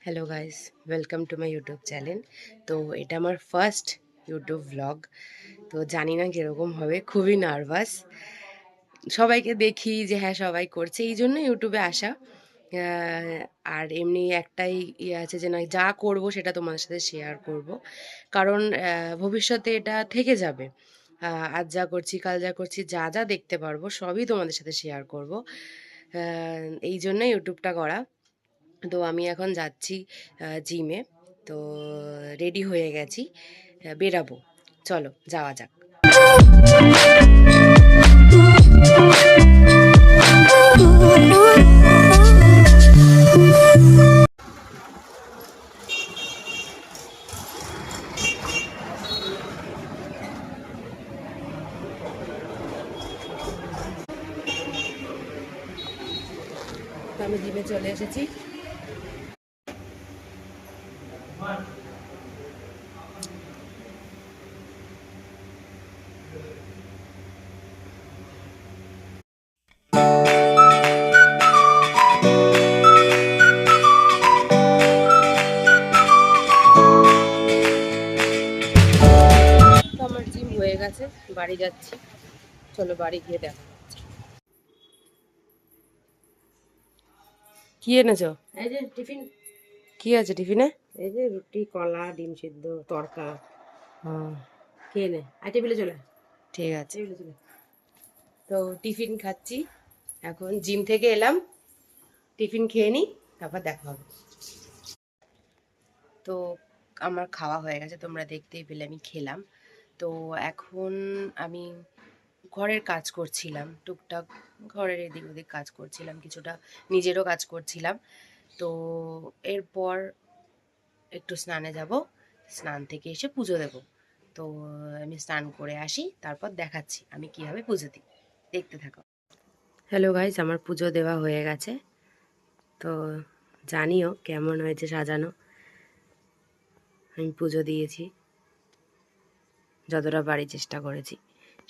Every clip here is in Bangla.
Hello guys, welcome to my YouTube channel. তো এটা আমার ফার্স্ট ইউটিউব ভ্লগ। তো জানি না কীরকম হবে, খুবই নার্ভাস। সবাইকে দেখি যে হ্যাঁ সবাই করছে, এই জন্য ইউটিউবে আসা। আর এমনি একটাই ইয়ে আছে যে না, যা করব সেটা তোমাদের সাথে শেয়ার করব, কারণ ভবিষ্যতে এটা থেকে যাবে। আজ যা করছি, কাল যা করছি, যা যা দেখতে পারবো সবই তোমাদের সাথে শেয়ার করব। এই জন্য ইউটিউবটা করা। তো আমি এখন যাচ্ছি জিমে। তো রেডি হয়ে গেছি, বেরাবো। চলো যাওয়া যাক। তো আমি জিমে চলে এসেছি। তো আমার জিম হয়ে গেছে, বাড়ি যাচ্ছি। চলো বাড়ি গিয়ে দেখা হচ্ছে। কি এনেছো? এই যে টিফিন। কি আছে টিফিনে? এই যে রুটি, কলা, ডিম সিদ্ধ, তড়কা। হুম, খেয়ে নে, আর টেবিলে চলে ঠিক আছে। টেবিলে চলে। তো টিফিন খাচ্ছি, এখন জিম থেকে এলাম, টিফিন খেয়ে নিই, তারপর দেখা হবে। তো আমার খাওয়া হয়ে গেছে, তোমরা দেখতেই পেলে আমি খেলাম। তো এখন আমি ঘরের কাজ করছিলাম, টুকটাক ঘরের এদিক ওদিক কাজ করছিলাম, কিছুটা নিজেরও কাজ করছিলাম। তো এরপর একটু স্নানে যাব, স্নান থেকে এসে পুজো দেব। তো আমি স্নান করে আসি, তারপর দেখাচ্ছি আমি কীভাবে পুজো দিই, দেখতে থাকো। হ্যালো গাইস, আমার পুজো দেওয়া হয়ে গেছে। তো জানিও কেমন হয়েছে সাজানো। আমি পুজো দিয়েছি, যতটা পারি চেষ্টা করেছি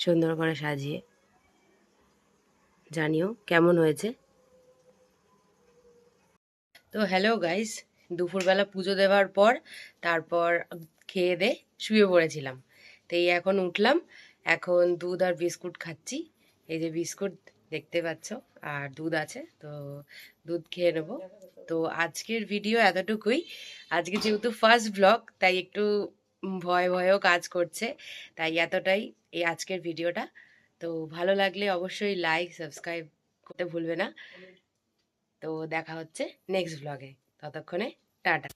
সুন্দর করে সাজিয়ে। জানিও কেমন হয়েছে। তো হ্যালো গাইস, দুপুরবেলা পুজো দেওয়ার পর তারপর খেয়ে দে শুয়ে পড়েছিলাম। তো এই এখন উঠলাম, এখন দুধ আর বিস্কুট খাচ্ছি। এই যে বিস্কুট দেখতে পাচ্ছ, আর দুধ আছে, তো দুধ খেয়ে নেব। তো আজকের ভিডিও এতটুকুই। আজকে যেহেতু ফার্স্ট ব্লগ, তাই একটু ভয় ভয়ও কাজ করছে, তাই এতটাই এই আজকের ভিডিওটা। তো ভালো লাগলে অবশ্যই লাইক সাবস্ক্রাইব করতে ভুলবে না। তো দেখা হচ্ছে নেক্সট ব্লগে, ততক্ষণে টাটা।